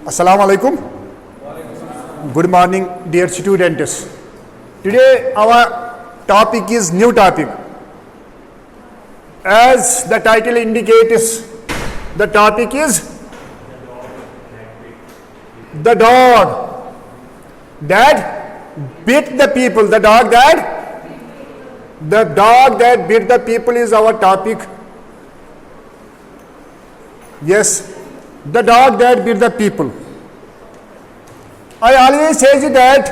Assalamu alaikum. Good morning, dear students. Today our topic is new topic. As the title indicates, the topic is the dog that bit the people. The dog that bit the people is our topic. Yes, the dog that bit the people. I always say that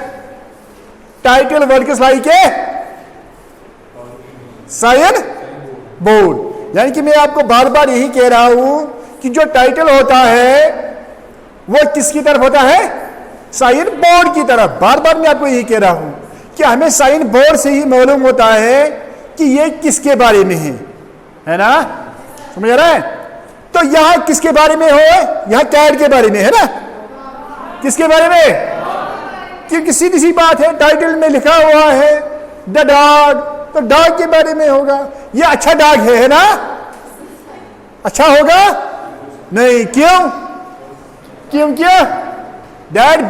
title works like a sign board. यानी कि मैं आपको बार बार यही कह रहा हूं कि जो टाइटल होता है वो किसकी तरफ होता है? साइन बोर्ड की तरफ. बार बार मैं आपको यही कह रहा हूं कि हमें साइन बोर्ड से ही मालूम होता है कि ये किसके बारे में है ना? समझ आ रहा है? तो यहां किसके बारे में हो? यहां कैट के बारे में है ना? किसके बारे में? क्योंकि सीधी सी बात है, टाइटल में लिखा हुआ है द डॉग, तो डॉग के बारे में होगा. ये अच्छा डॉग है ना? अच्छा होगा? नहीं. क्यों? That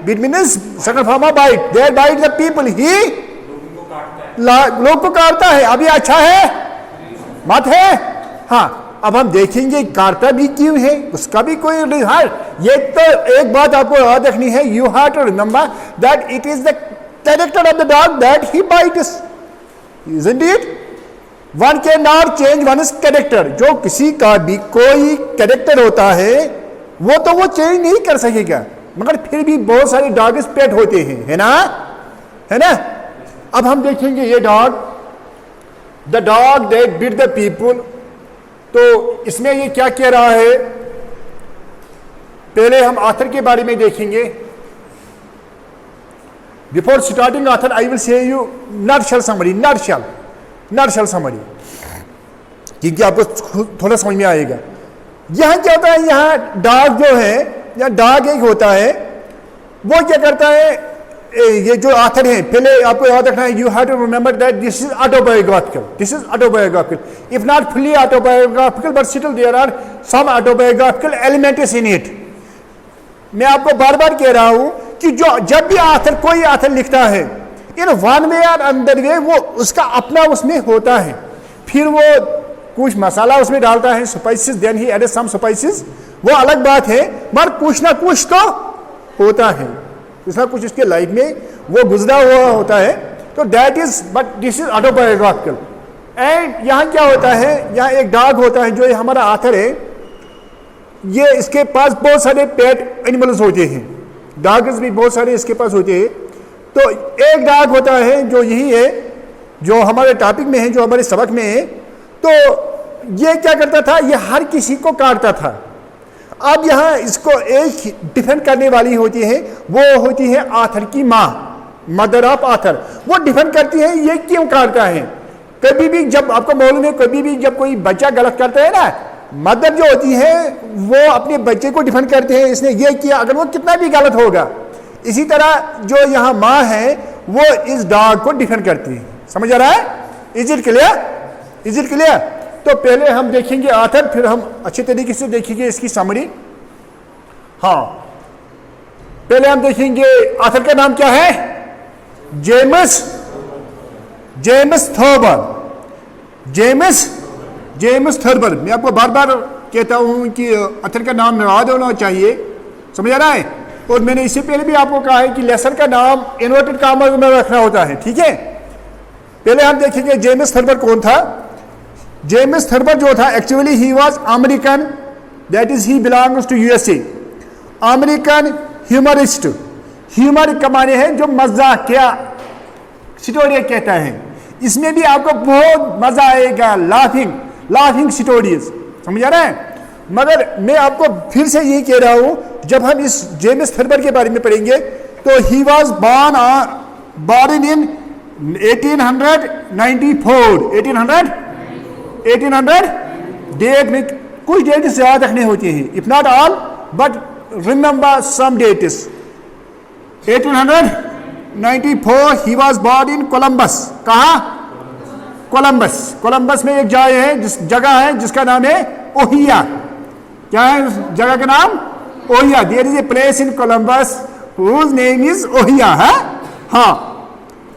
bit means second form of bite. That bite the people. ही लोग को काटता है. अब ये अच्छा है? मत है. हाँ, अब हम देखेंगे काटता भी क्यों है, उसका भी कोई रिजल्ट. ये तो एक बात आपको याद रखनी है. You have to remember that it is the character of the dog that he bites. Isn't it? One cannot change one's character. जो किसी का भी कोई कैरेक्टर होता है वो तो वो चेंज नहीं कर सकेगा, मगर फिर भी बहुत सारे डॉग्स पेट होते हैं, है ना? अब हम देखेंगे ये dog, the dog that bit the people. तो इसमें ये क्या कह रहा है? पहले हम ऑथर के बारे में देखेंगे. Before starting author I will say you nutshell summary, nutshell summary, क्योंकि आपको थोड़ा समझ में आएगा. यहां क्या होता है? यहां डॉग जो है, या डॉग एक होता है, वो क्या करता है? ये जो ऑथर है, पहले आपको याद रखना है, you have to remember that this is autobiographical. If not fully autobiographical but still there are some autobiographical elements in it. मैं आपको बार बार कह रहा हूं कि जो जब भी कोई ऑथर लिखता है, इन वन वे और अंदर वे, वो उसका अपना उसमें होता है. फिर वो कुछ मसाला उसमें डालता है, spices, then he added some spices, वो अलग बात है, मगर कुछ ना कुछ तो होता है, कुछ ना कुछ उसके लाइफ में वो गुजरा हुआ होता है. तो that is, but this is autobiographical. And यहाँ क्या होता है? यहाँ एक डॉग होता है, जो ये हमारा ऑथर है, ये इसके पास बहुत सारे पेट एनिमल्स होते हैं. डॉग्स भी बहुत सारे इसके पास होते हैं. तो एक डॉग होता है जो यही है, जो हमारे टॉपिक में है, जो हमारे सबक में है. तो ये क्या करता था? ये हर किसी को काटता था. अब यहाँ इसको एक डिफेंड करने वाली होती है, वो होती है ऑथर की माँ, मदर ऑफ ऑथर. वो डिफेंड करती है ये क्यों काटता है. कभी भी जब आपको मालूम है, कभी भी जब कोई बच्चा गलत करता है ना, मदर जो होती है वो अपने बच्चे को डिफेंड करते हैं, इसने ये किया, अगर वो कितना भी गलत होगा. इसी तरह जो यहाँ माँ है वो इस डॉग को डिफेंड करती है. समझ आ रहा है? Is it clear? तो पहले हम देखेंगे ऑथर, फिर हम अच्छे तरीके से देखेंगे इसकी समरी. हाँ, पहले हम देखेंगे ऑथर का नाम क्या है? James Thurber. मैं आपको बार बार कहता हूं कि ऑथर का नाम याद होना चाहिए. समझ आ रहा है? और मैंने इससे पहले भी आपको कहा है कि लेसन का नाम इन्वर्टेड कॉमास में रखना होता है. ठीक है, पहले हम देखेंगे जेम्स थर्बर कौन था. जेम्स थर्बर जो था, actually he was American, that is he belongs to USA. American humorist. Humour का माने है जो मजाक, क्या स्टोरी कहता है. इसमें भी आपको बहुत मजा आएगा. Laughing stories. समझ आ रहा है? मगर मैं आपको फिर से यही कह रहा हूं, जब हम इस जेम्स थर्बर के बारे में पढ़ेंगे, तो he was born in 1894. Date में कुछ डेट्स याद रखने होते हैं, if not all but remember some dates. 1894 he was born in Columbus. कहा? कोलंबस में एक जगह है जिसका नाम है ओहिया. क्या है उस जगह का नाम? Ohio, there is a place in Columbus whose name is Ohio है, हाँ,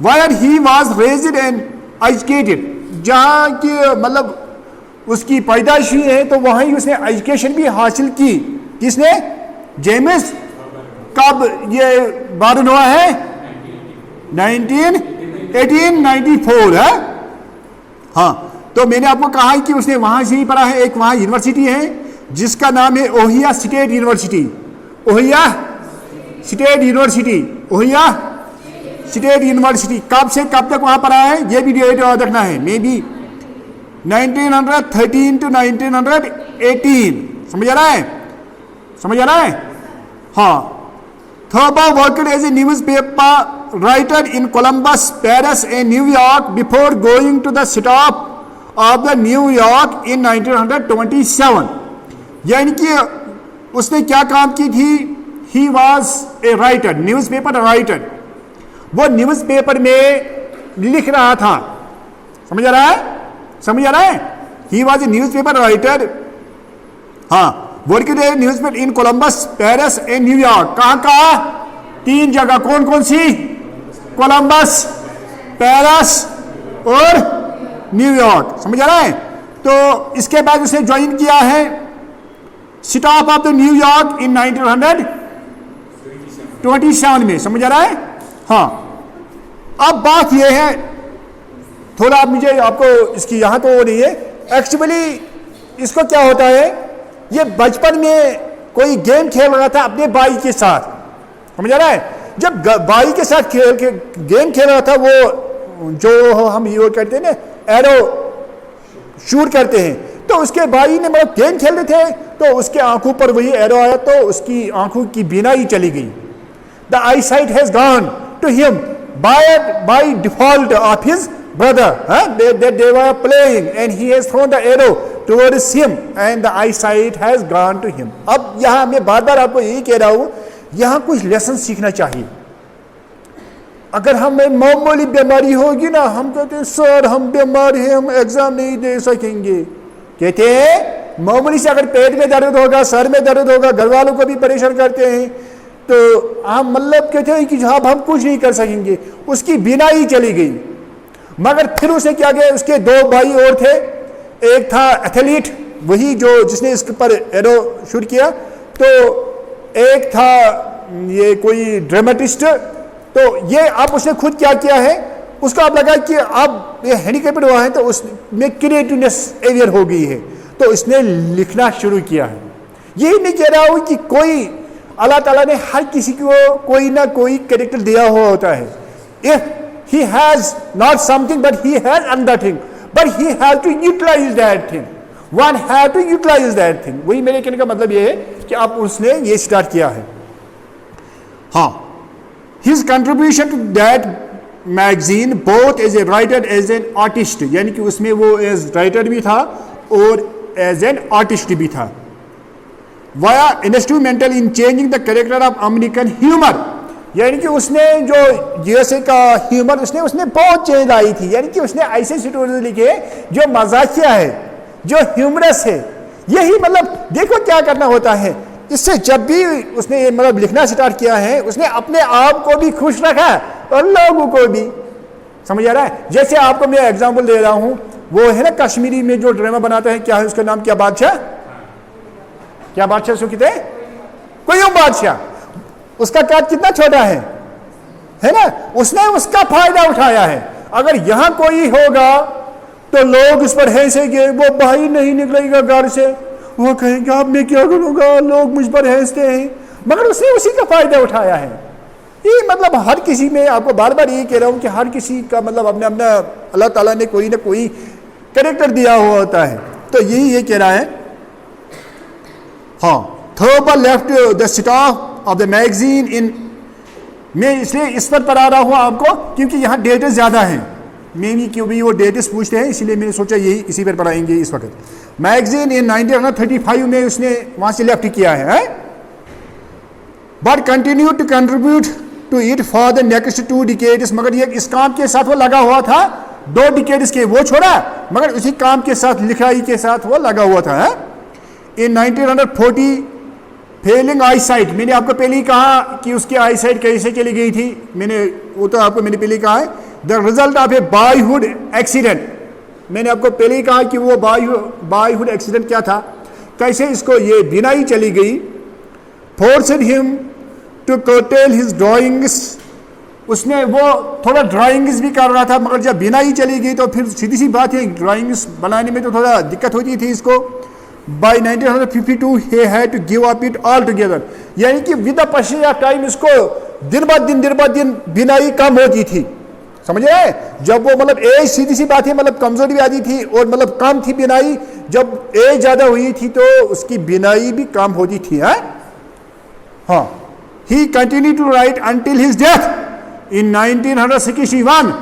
where he was raised and educated, जहाँ की मतलब उसकी पैदाइश हुई है तो वहीं उसने एजुकेशन भी हासिल की। किसने? जेम्स। कब ये बारन हुआ है? 1894 है, हाँ। तो मैंने आपको कहा है कि उसने वहां से ही पढ़ा है। एक वहां यूनिवर्सिटी है जिसका नाम है Ohio State University, Ohio State University, Ohio State University. कब से कब तक वहां पढ़ा है ये भी डेट याद रखना है, मे बी 1913 to 1918। समझ आ रहा है? समझ आ रहा है? हाँ। Thoreau worked as a newspaper writer in Columbus, Paris and New York before going to the stop of the New York in 1927। यानी कि उसने क्या काम की थी? He was a writer, newspaper writer। वो न्यूज़पेपर में लिख रहा था। समझ आ रहा है? समझ आ रहा है? He was a newspaper writer, हाँ, working newspaper in Columbus, Paris and New York. कहाँ कहाँ? 3 जगह। कौन कौन सी? कोलंबस, पेरिस और न्यूयॉर्क। समझ आ रहा है? तो इसके बाद उसने ज्वाइन किया है स्टाफ ऑफ द न्यूयॉर्क इन 1927 में। समझ आ रहा है? हाँ। अब बात यह है, थोड़ा आप मुझे आपको इसकी यहाँ तो वो नहीं है एक्चुअली। इसको क्या होता है, ये बचपन में कोई गेम खेल रहा था अपने भाई के साथ। समझ आ रहा है? जब भाई के साथ गेम खेल रहा था, वो जो हम ये करते हैं ना, एरो शूट करते हैं, तो उसके भाई ने मतलब गेम खेल रहे थे तो उसके आंखों पर वही एरो आया तो उसकी आंखों की बीनाई चली गई। The eye sight has gone to him by default of his brother, they were playing and he has thrown the arrow towards him and the eyesight has gone to him। अब यहाँ मैं बार बार आपको यही कह रहा हूँ, यहाँ कुछ लेसन सीखना चाहिए। अगर हमें मामूली बीमारी होगी ना, हम कहते हैं सर हम बीमार हैं, हम एग्जाम नहीं दे सकेंगे। कहते हैं मामूली से अगर पेट में दर्द होगा, सर में दर्द होगा, घर वालों को भी परेशान करते हैं, तो हम मतलब कहते हैं कि साहब हम कुछ नहीं कर सकेंगे। उसकी बीनाई चली गई। मगर फिर उसे क्या किया, उसके 2 भाई और थे, एक था एथलीट, वही जो जिसने इसके पर एरो शूट किया, तो एक था ये कोई ड्रामेटिस्ट। तो ये अब उसने खुद क्या किया है, उसको अब लगा कि अब ये हैंडीकैप्ड हुआ है तो उसमें क्रिएटिवनेस एवियर हो गई है, तो उसने लिखना शुरू किया है। यही मैं कह रहा हूँ कि कोई अल्लाह ताला ने हर किसी को कोई ना कोई कैरेक्टर दिया हुआ होता है। If he has not something but he has another thing, but he has to utilize that thing, one have to utilize that thing। वही मेरे कहने का मतलब ये है कि अब उसने ये स्टार्ट किया है। हाँ, his contribution to that magazine both as a writer as an artist, यानी कि उसमें वो एज राइटर भी था और एज एन आर्टिस्ट भी था। Via instrumental in changing the character of American humour, यानी कि उसने जो यूएसए का ह्यूमर उसने बहुत चेंज आई थी। यानी कि उसने ऐसे स्टोरीज लिखे जो मजाकिया है, जो ह्यूमरस है। यही मतलब देखो क्या करना होता है। इससे जब भी उसने मतलब लिखना स्टार्ट किया है, उसने अपने आप को भी खुश रखा और लोगों को भी। समझ आ रहा है? जैसे आपको मैं एग्जांपल दे रहा हूं, वो है ना कश्मीरी में जो ड्रामा बनाता है, क्या है उसका नाम, क्या बादशाह, क्या बादशाह उसको कहते हैं, कोयूम बादशाह। उसका काट कितना छोटा है ना? उसने उसका फायदा उठाया है। अगर यहां कोई होगा तो लोग उस पर हंसेंगे, वो भाई नहीं निकलेगा घर से, वो कहेंगे अब मैं क्या करूंगा, लोग मुझ पर हंसते हैं। मगर उसने उसी का फायदा उठाया है। ये मतलब हर किसी में, आपको बार बार ये कह रहा हूं कि हर किसी का मतलब अपने अपना अल्लाह ताला ने कोई ना कोई कैरेक्टर दिया हुआ होता है। तो यही ये कह रहा है। हाँ, Thurber left the staff of the magazine in, मैं इसलिए इस पर पढ़ा रहा हूँ आपको क्योंकि यहाँ डेट्स ज़्यादा हैं। मैं भी क्यों भी वो डेट्स पूछते हैं, इसलिए मैंने सोचा यही इसी पर पढ़ाएंगे इस वक्त। मैगजीन इन 1935 में उसने वहाँ से लेफ्ट किया है, but continue to contribute to it for the next 2 decades. मगर ये इस काम के साथ वो लगा हुआ था 2 डिकेड्स के, वो छोड़ा मगर उसी काम के साथ, लिखाई के साथ वो लगा हुआ था। इन 1940 फेलिंग आई साइट, मैंने आपको पहले ही कहा कि उसकी आई साइट कैसे चली गई थी, मैंने पहले ही कहा है। The result of A boyhood accident, मैंने आपको पहले ही कहा कि वो बॉयहुड एक्सीडेंट क्या था, कैसे इसको ये बीनाई चली गई। Forced him to curtail his drawings, उसने वो थोड़ा ड्राइंग्स भी कर रहा था, मगर जब बीनाई चली गई तो फिर सीधी सी बात है ड्राइंग्स बनाने में तो थोड़ा दिक्कत होती थी इसको। By 1952 he had to give up it altogether, यानी कि with the passage of time इसको दिन ब दिन बीनाई कम होती थी, समझ रहे हैं। जब वो मतलब एज, सीधी सी बात है, मतलब कमजोरी भी आती थी और मतलब कम थी बीनाई, जब एज ज्यादा हुई थी तो उसकी बीनाई भी कम होती थी। हाँ, he continued to write until his death in 1961,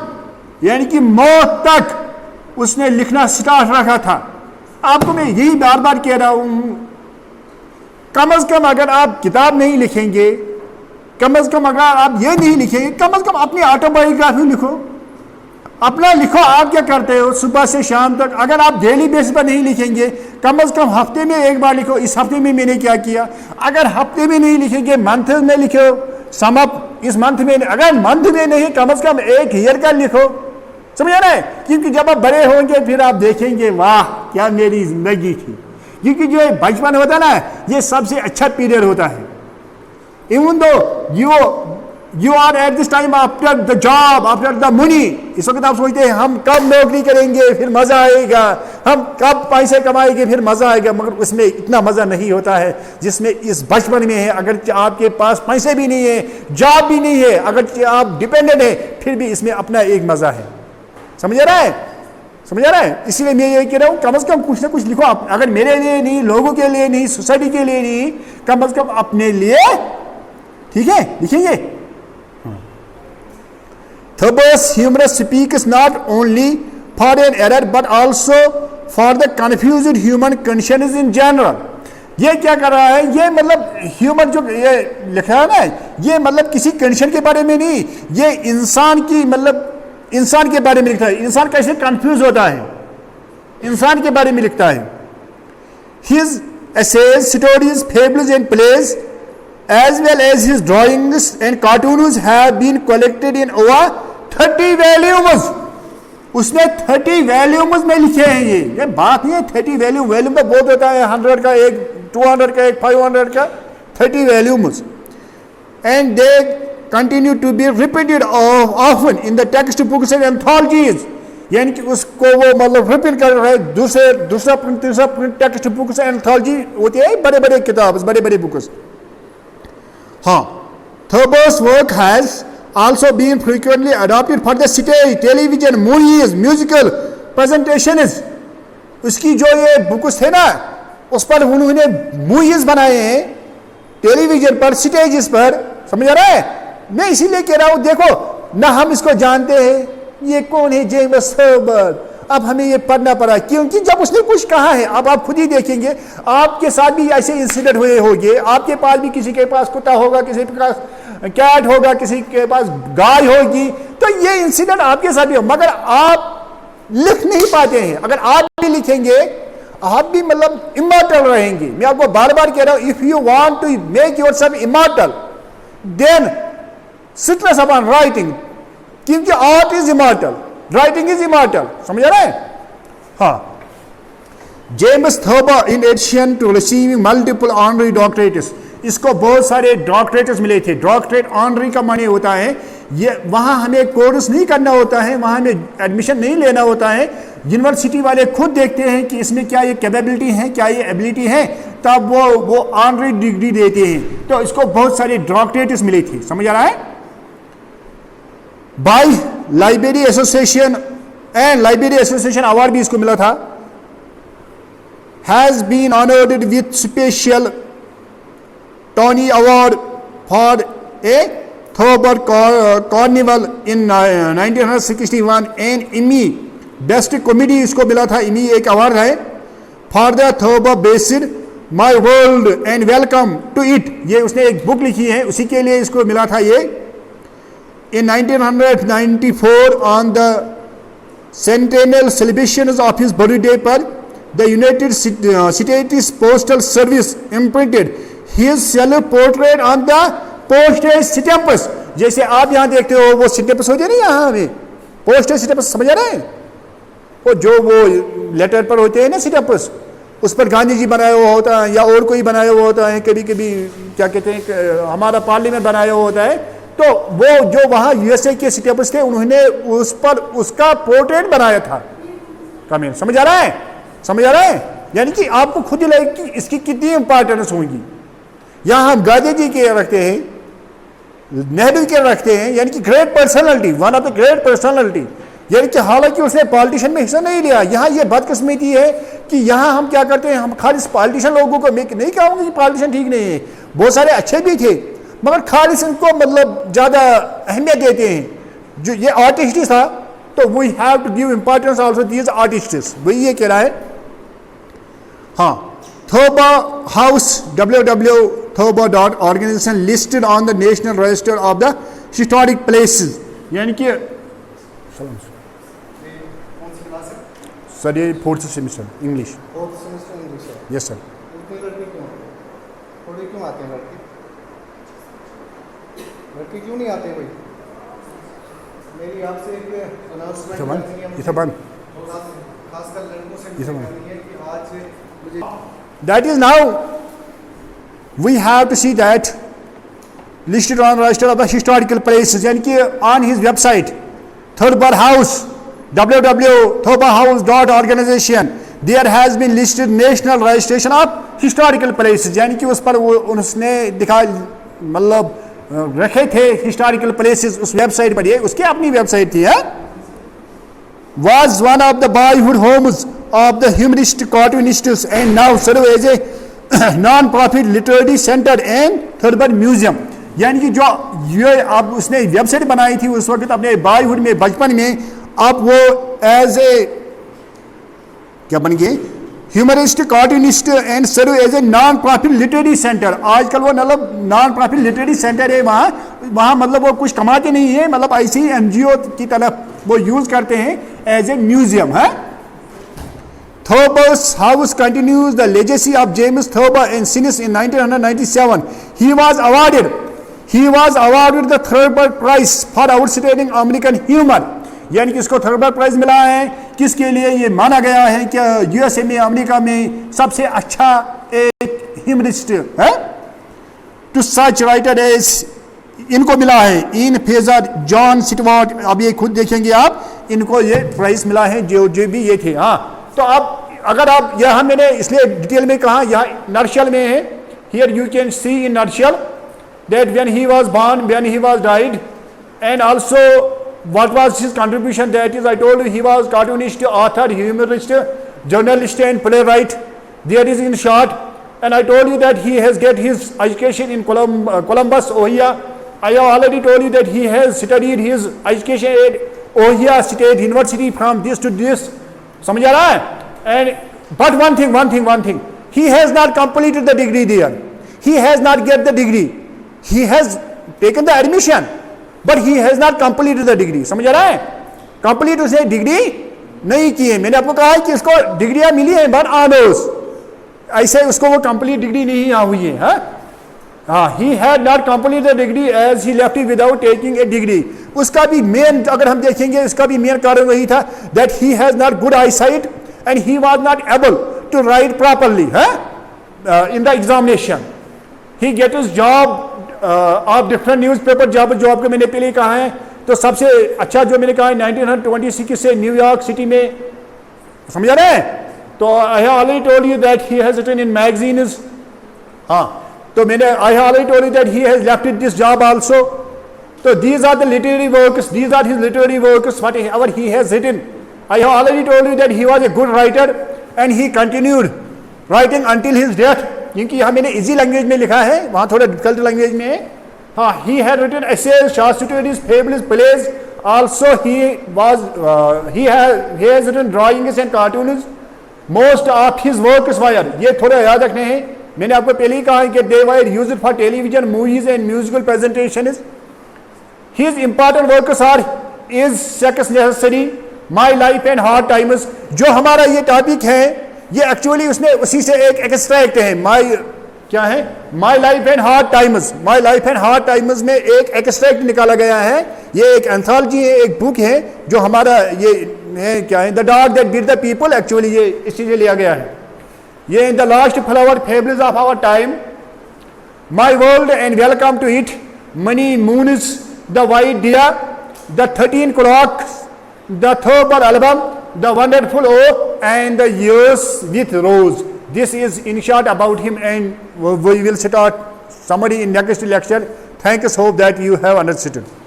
यानी कि मौत तक उसने लिखना स्टार्ट रखा था। आपको मैं यही बार बार कह रहा हूं, कम अज कम अगर आप किताब नहीं लिखेंगे, कम अज कम अगर आप ये नहीं लिखेंगे, कम अज कम अपनी ऑटोबायोग्राफी लिखो, अपना लिखो आप क्या करते हो सुबह से शाम तक। अगर आप डेली बेसिस पर नहीं लिखेंगे, कम अज कम हफ्ते में एक बार लिखो, इस हफ्ते में मैंने क्या किया। अगर हफ्ते में नहीं लिखेंगे, मंथ में लिखो, सम अप इस मंथ में, अगर मंथ में नहीं कम अज कम एक ईयर का लिखो, समझ रहे हैं। क्योंकि जब आप बड़े होंगे फिर आप देखेंगे वाह क्या मेरी जिंदगी थी। क्योंकि जो बचपन होता है ना, ये सबसे अच्छा पीरियड होता है। Even though you are at this time after the job, after the money, इस वक्त आप सोचते हैं हम कब नौकरी करेंगे फिर मजा आएगा, हम कब पैसे कमाएंगे फिर मजा आएगा, मगर उसमें इतना मजा नहीं होता है जिसमें इस बचपन में है। अगर आपके पास पैसे भी नहीं है, जॉब भी नहीं है, अगर आप डिपेंडेंट है, फिर भी इसमें अपना एक मजा है। समझ रहा है। इसलिए मैं ये कह रहा हूं, कम से कम कुछ ना कुछ लिखो। अगर मेरे लिए नहीं, लोगों के लिए नहीं, सोसाइटी के लिए नहीं, कम से कम अपने लिए, ठीक है, लिखेंगे। Thebus humorous speaks not only for an error but also for the confused human conscience in general. ये क्या कर रहा है, ये मतलब ह्यूमर जो ये लिखा है ना, ये मतलब किसी कंडीशन के बारे में नहीं, ये इंसान की मतलब इंसान के बारे में लिखता है। इंसान कैसे कंफ्यूज होता है, इंसान के बारे में लिखता है। His essays, stories, fables and plays as well as his drawings and cartoons have been collected in over 30 volumes. उसने 30 वॉल्यूम्स में लिखे हैं। ये बात नहीं है 30 वॉल्यूम तो बहुत होता है, 100 का एक, 200 का एक, 500 का, 30 volumes. And they continue to be repeated often in the text books and anthologies, यानी कि उसको वो मतलब रिपीट कर रहे हैं। दूसरा प्रिंट, तीसरा print, text books and anthology होती है, बड़े बड़े किताब, बड़े बड़े बुक्स। हाँ, Thebus work has also been frequently adopted for the stage, television, movies, musical presentations. उसकी जो ये बुक्स थे ना, उस पर उन्होंने मूवीज बनाए हैं, टेलीविजन पर, स्टेजेस पर, समझ रहा है। मैं इसीलिए कह रहा हूं, देखो ना हम इसको जानते हैं, ये कौन है जेम्स थर्बस, अब हमें ये पढ़ना पड़ा, क्योंकि जब उसने कुछ कहा है, अब आप खुद ही देखेंगे, आपके साथ भी ऐसे इंसिडेंट हुए होंगे, आपके पास भी, किसी के पास कुत्ता होगा, किसी के पास कैट होगा, किसी के पास गाय होगी, तो ये इंसिडेंट आपके साथ भी हो, मगर आप लिख नहीं पाते हैं। अगर आप भी लिखेंगे, आप भी मतलब इमॉर्टल रहेंगे। मैं आपको बार बार कह रहा हूं, if you want to make yourself immortal then stress upon writing, क्योंकि art is immortal, writing is immortal, समझ रहे हैं। हाँ, James Thurber in addition to receiving multiple honorary doctorates, इसको बहुत सारे डॉक्टरेट्स मिले थे। डॉक्टरेट ऑनरी का माने होता है ये वहां हमें कोर्स नहीं करना होता है, वहां हमें एडमिशन नहीं लेना होता है, यूनिवर्सिटी वाले खुद देखते हैं कि इसमें क्या ये कैपेबिलिटी है, क्या ये एबिलिटी है, तब वो ऑनरी डिग्री देते हैं। तो इसको बहुत सारे डॉक्टरेट्स मिले थे, समझ आ रहा है। By library association and library association award भी इसको मिला था। Has been honoured with special Tony award for a Thurber carnival in 1961 and Emmy best comedy इसको मिला था। इमी एक अवार्ड है for the Thurber based my world and welcome to it, ये उसने एक बुक लिखी है, उसी के लिए इसको मिला था ये। In 1994, on the centennial celebrations of his birthday पर, the United States Postal Service imprinted his self portrait on the postage stamps. जैसे आप यहाँ देखते हो वो स्टैम्प्स होते हैं ना यहाँ हमें पोस्टेज स्टैम्प्स, समझ आ रहे हैं, वो जो वो लेटर पर होते हैं ना स्टैम्प्स, उस पर गांधी जी बनाया हुआ होता है या और कोई बनाया हुआ होता है, कभी कभी क्या कहते हैं हमारा पार्लियामेंट बनाया हुआ होता है, तो वो जो वहाँ यूएसए के स्टैम्प्स थे उन्होंने उस पर उसका पोर्ट्रेट बनाया था। कमेंट समझ आ रहा है, समझ आ रहा है, यानी कि आपको खुद ही लगे कि इसकी कितनी इंपॉर्टेंस होगी। यहाँ हम गांधी जी के रखते हैं, नेहरू के रखते हैं, यानी कि great personality, one of the great personality, यानी कि हालांकि उसने पॉलिटिशियन में हिस्सा नहीं लिया। यहाँ ये बदकिस्मती है कि यहाँ हम क्या करते हैं, हम खाली पॉलिटिशियन लोगों को, मैं नहीं कहूँगा कि पॉलिटिशियन ठीक नहीं है, बहुत सारे अच्छे भी थे, मगर खाली इनको मतलब ज़्यादा अहमियत देते हैं। जो ये आर्टिस्ट था तो we have to give importance also these artists, वही ये कह रहा है। हाँ, Thoba House www.thoba.org organization listed on the National Register of the Historic Places, यानी कि सर ये 4th semester English. Yes sir. थोड़ी क्यों आते हैं लड़के क्यों नहीं आते भाई? मेरी आपसे एक अनाउंसमेंट खासकर लड़कों से करनी है कि आज मुझे that is now we have to see that listed on register of the historical places, यानी कि on his website Thoba House www.thobahouse.organization there has been listed national registration of historical places, यानी कि उस पर वो उसने दिखा मतलब रखे थे historical places उस वेबसाइट पर, ये उसकी अपनी वेबसाइट थी। है was one of the boyhood homes of the humorist cartoonists and now serve as a non-profit literary center and Thoba museum, यानी कि जो ये अब उसने वेबसाइट बनाई थी उस वक्त अपने बॉयहुड में, बचपन में, अब वो एज ए क्या बन गए, humorist cartoonist and serve as a non profit literary centre. आजकल वो मतलब नॉन प्रॉफिट लिटरेरी सेंटर है, वहाँ मतलब वो कुछ कमाते नहीं है, मतलब ऐसी एनजीओ की तरफ वो यूज करते हैं एज ए म्यूजियम है। Thoba's house continues the legacy of James Thoba, and since in 1997 he was awarded the Thurber Prize for outstanding American humor, यानी कि इसको थर्बर प्राइज मिला है, किसके लिए ये माना गया है कि यूएसए में, अमेरिका में सबसे अच्छा एक ह्यूमरिस्ट है। टू सच राइटर एज इनको मिला है इन फेजर जॉन सिटवार्ट, अब ये खुद देखेंगे आप, इनको ये प्राइज मिला है जो भी ये थे। हाँ, तो आप अगर आप यहाँ मैंने इसलिए डिटेल में कहा, यहाँ नर्शल में है, here you can see in nutshell that when he was born, when he was died, and also what was his contribution, that is I told you he was cartoonist, author, humorist, journalist and playwright, there is in short, and I told you that he has get his education in Columbus, Ohio. I have already told you that he has studied his education at Ohio State University from this to this, समझ आ रहा है? And but one thing, he has not completed the degree there, he has not get the degree, he has taken the admission but he has not completed the degree, समझ आ रहा है? Complete उसने degree नहीं की है। मैंने आपको कहा है कि इसको डिग्रियां मिली हैं बट ऑनर्स, ऐसे उसको वो कंप्लीट डिग्री नहीं हुई है। हाँ, he had not completed the degree as he left it without taking a degree. उसका भी मेन अगर हम देखेंगे, उसका भी मेन कारण वही था that he has not good eyesight and he was not able to write properly in the examination. He get his job आप डिफरेंट न्यूज़पेपर जॉब को मैंने पहले कहा है, तो सबसे अच्छा जो मैंने कहा है 1926 से न्यूयॉर्क सिटी में, समझ रहे हैं? तो I have already told you that he has written in magazines. हाँ, तो मैंने I have already told you that he has left this job also. तो these are the literary works, these are his literary works whatever he has written. I have already told you that he was a good writer and he continued writing until his death, क्योंकि यहाँ मैंने easy language में लिखा है, वहाँ थोड़ा difficult language में है। हाँ, he had written essays, short stories, fables, plays, also he has written drawings and cartoons. Most of his works were, ये थोड़ा याद रखने हैं, मैंने आपको पहले ही कहा है कि they were used for television, movies and musical presentations. His important works are Is Sex Necessary, My Life and Hard Times। जो हमारा ये टॉपिक है, ये एक्चुअली उसने उसी से एक एक्सट्रैक्ट है, क्या है, my life and hard times. My life and hard times में एक एक्सट्रैक्ट निकाला गया है, ये एक एंथोलॉजी है, एक बुक है जो हमारा ये है क्या है, the dog that beat the people, actually ये इस चीज़ लिया गया है। ये in the last flower fables of our time, my world and welcome to it, many moons, the white deer, the 13 clock, the Thurber album, the wonderful O and the years with rose. This is in short about him, and we will start summary in next lecture. Thanks, hope that you have understood.